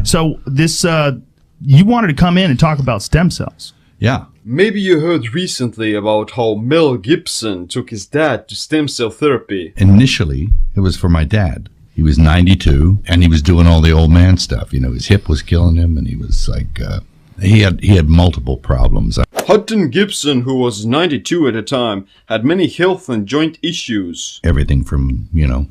So this, you wanted to come in and talk about stem cells. Yeah. Maybe you heard recently about how Mel Gibson took his dad to stem cell therapy. Initially, it was for my dad. He was 92, and he was doing all the old man stuff. You know, his hip was killing him, and he was like, he had multiple problems. Hutton Gibson, who was 92 at the time, had many health and joint issues. Everything from, you know,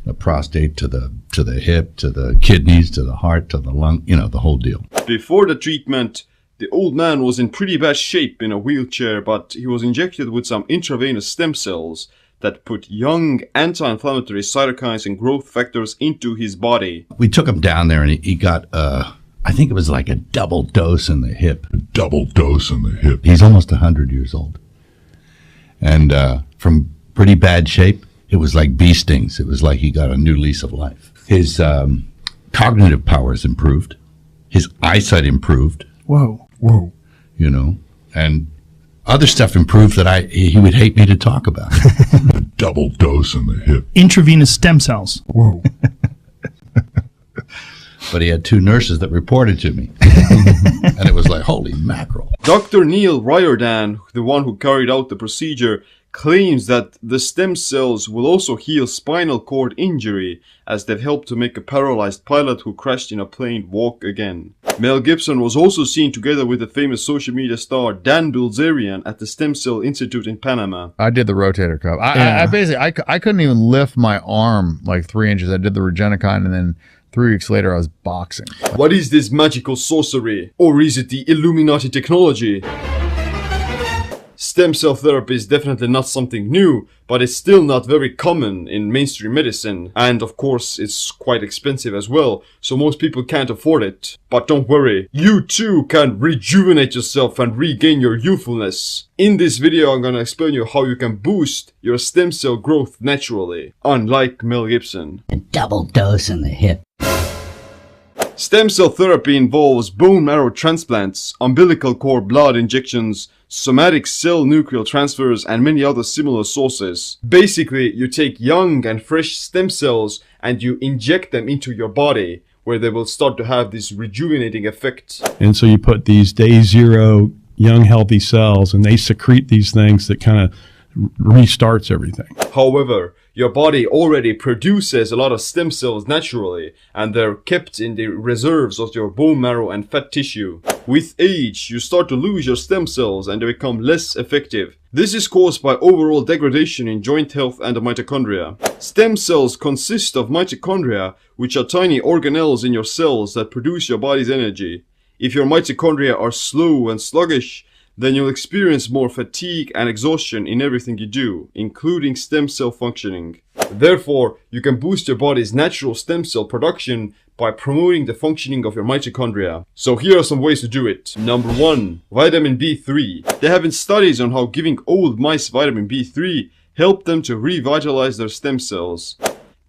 the prostate to the hip, to the kidneys, to the heart, to the lung, you know, the whole deal. Before the treatment, the old man was in pretty bad shape in a wheelchair, but he was injected with some intravenous stem cells that put young anti-inflammatory cytokines and growth factors into his body. We took him down there, and he got, I think it was like a double dose in the hip. Double dose in the hip. He's almost 100 years old. And from pretty bad shape, it was like bee stings. It was like he got a new lease of life. His cognitive powers improved. His eyesight improved. Whoa. You know, and other stuff improved that he would hate me to talk about. Double dose in the hip. Intravenous stem cells. Whoa. But he had two nurses that reported to me. And it was like, holy mackerel. Dr. Neil Riordan, the one who carried out the procedure, claims that the stem cells will also heal spinal cord injury, as they've helped to make a paralyzed pilot who crashed in a plane walk again. Mel Gibson was also seen together with the famous social media star Dan Bilzerian at the Stem Cell Institute in Panama. I did the rotator cuff. I basically couldn't even lift my arm like 3 inches. I did the rejuvenating, and then 3 weeks later I was boxing. What is this magical sorcery? Or is it the Illuminati technology? Stem cell therapy is definitely not something new, but it's still not very common in mainstream medicine. And of course, it's quite expensive as well, so most people can't afford it. But don't worry, you too can rejuvenate yourself and regain your youthfulness. In this video, I'm gonna explain you how you can boost your stem cell growth naturally, unlike Mel Gibson. A double dose in the hip. Stem cell therapy involves bone marrow transplants, umbilical cord blood injections, somatic cell nuclear transfers, and many other similar sources. Basically, you take young and fresh stem cells and you inject them into your body, where they will start to have this rejuvenating effect. And so you put these day zero young healthy cells, and they secrete these things that kind of restarts everything. However, your body already produces a lot of stem cells naturally, and they're kept in the reserves of your bone marrow and fat tissue. With age, you start to lose your stem cells and they become less effective. This is caused by overall degradation in joint health and the mitochondria. Stem cells consist of mitochondria, which are tiny organelles in your cells that produce your body's energy. If your mitochondria are slow and sluggish, then you'll experience more fatigue and exhaustion in everything you do, including stem cell functioning. Therefore, you can boost your body's natural stem cell production by promoting the functioning of your mitochondria. So here are some ways to do it. Number 1. Vitamin B3. There have been studies on how giving old mice vitamin B3 helped them to revitalize their stem cells.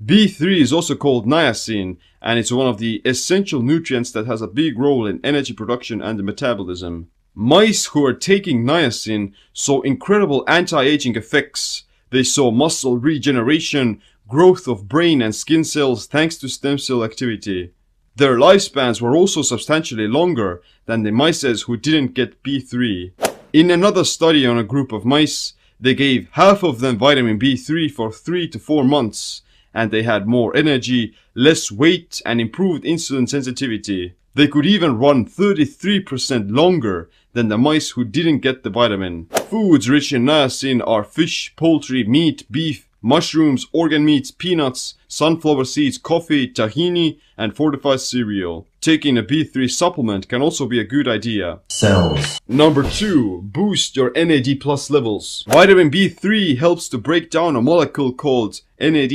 B3 is also called niacin, and it's one of the essential nutrients that has a big role in energy production and metabolism. Mice who are taking niacin saw incredible anti-aging effects. They saw muscle regeneration, growth of brain and skin cells thanks to stem cell activity. Their lifespans were also substantially longer than the mice who didn't get B3. In another study on a group of mice, they gave half of them vitamin B3 for 3 to 4 months, and they had more energy, less weight, and improved insulin sensitivity. They could even run 33% longer than the mice who didn't get the vitamin. Foods rich in niacin are fish, poultry, meat, beef, mushrooms, organ meats, peanuts, sunflower seeds, coffee, tahini, and fortified cereal. Taking a B3 supplement can also be a good idea. Cells. Number 2. Boost your NAD+ levels. Vitamin B3 helps to break down a molecule called NAD+,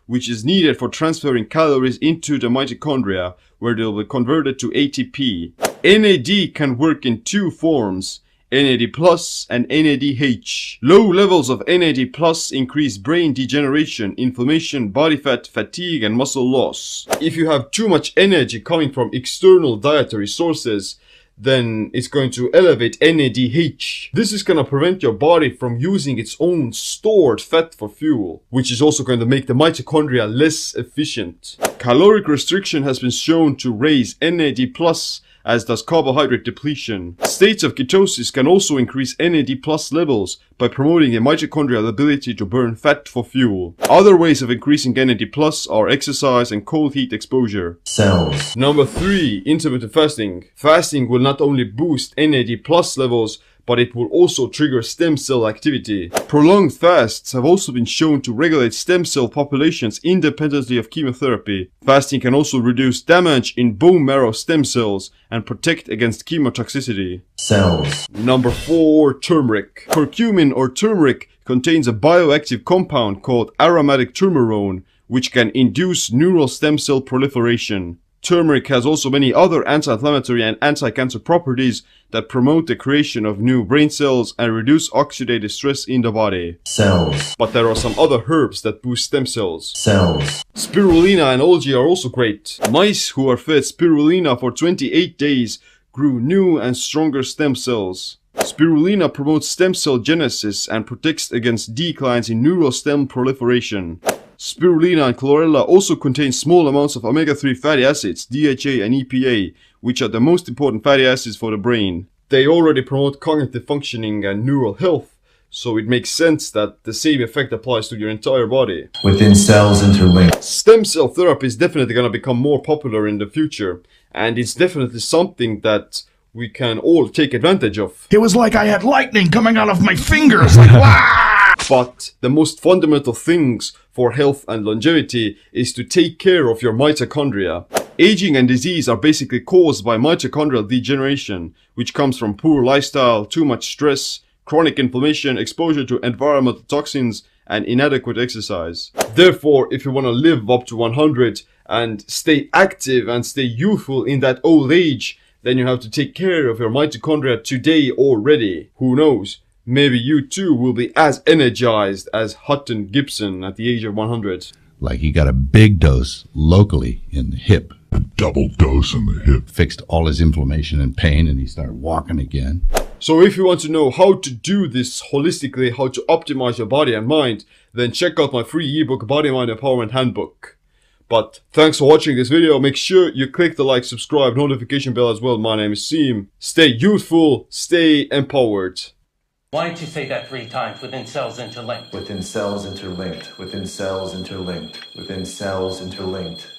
which is needed for transferring calories into the mitochondria, where they'll be converted to ATP. NAD can work in 2 forms, NAD+ and NADH. Low levels of NAD+ increase brain degeneration, inflammation, body fat, fatigue, and muscle loss. If you have too much energy coming from external dietary sources, then it's going to elevate NADH. This is going to prevent your body from using its own stored fat for fuel, which is also going to make the mitochondria less efficient. Caloric restriction has been shown to raise NAD+, as does carbohydrate depletion. States of ketosis can also increase NAD+ levels by promoting a mitochondrial ability to burn fat for fuel. Other ways of increasing NAD+ are exercise and cold heat exposure. Cells. Number 3, intermittent fasting. Fasting will not only boost NAD+ levels, but it will also trigger stem cell activity. Prolonged fasts have also been shown to regulate stem cell populations independently of chemotherapy. Fasting can also reduce damage in bone marrow stem cells and protect against chemotoxicity. Cells. Number 4, turmeric. Curcumin or turmeric contains a bioactive compound called aromatic turmerone, which can induce neural stem cell proliferation. Turmeric has also many other anti-inflammatory and anti-cancer properties that promote the creation of new brain cells and reduce oxidative stress in the body. Cells. But there are some other herbs that boost stem cells. Cells. Spirulina and algae are also great. Mice who are fed spirulina for 28 days grew new and stronger stem cells. Spirulina promotes stem cell genesis and protects against declines in neural stem proliferation. Spirulina and chlorella also contain small amounts of omega-3 fatty acids, DHA and EPA, which are the most important fatty acids for the brain. They already promote cognitive functioning and neural health, so it makes sense that the same effect applies to your entire body. Within cells interlinked. Stem cell therapy is definitely going to become more popular in the future, and it's definitely something that we can all take advantage of. It was like I had lightning coming out of my fingers. Like, wow! But the most fundamental things for health and longevity is to take care of your mitochondria. Aging and disease are basically caused by mitochondrial degeneration, which comes from poor lifestyle, too much stress, chronic inflammation, exposure to environmental toxins, and inadequate exercise. Therefore, if you want to live up to 100 and stay active and stay youthful in that old age, then you have to take care of your mitochondria today already. Who knows? Maybe you too will be as energized as Hutton Gibson at the age of 100. Like he got a big dose locally in the hip, Double dose in the hip. fixed all his inflammation and pain, and he started walking again. So if you want to know how to do this holistically, how to optimize your body and mind, then check out my free ebook, Body Mind Empowerment Handbook. But thanks for watching this video. Make sure you click the like, subscribe, notification bell as well. My name is Seem. Stay youthful, stay empowered. Why don't you say that 3 times? Within cells interlinked. Within cells interlinked. Within cells interlinked. Within cells interlinked.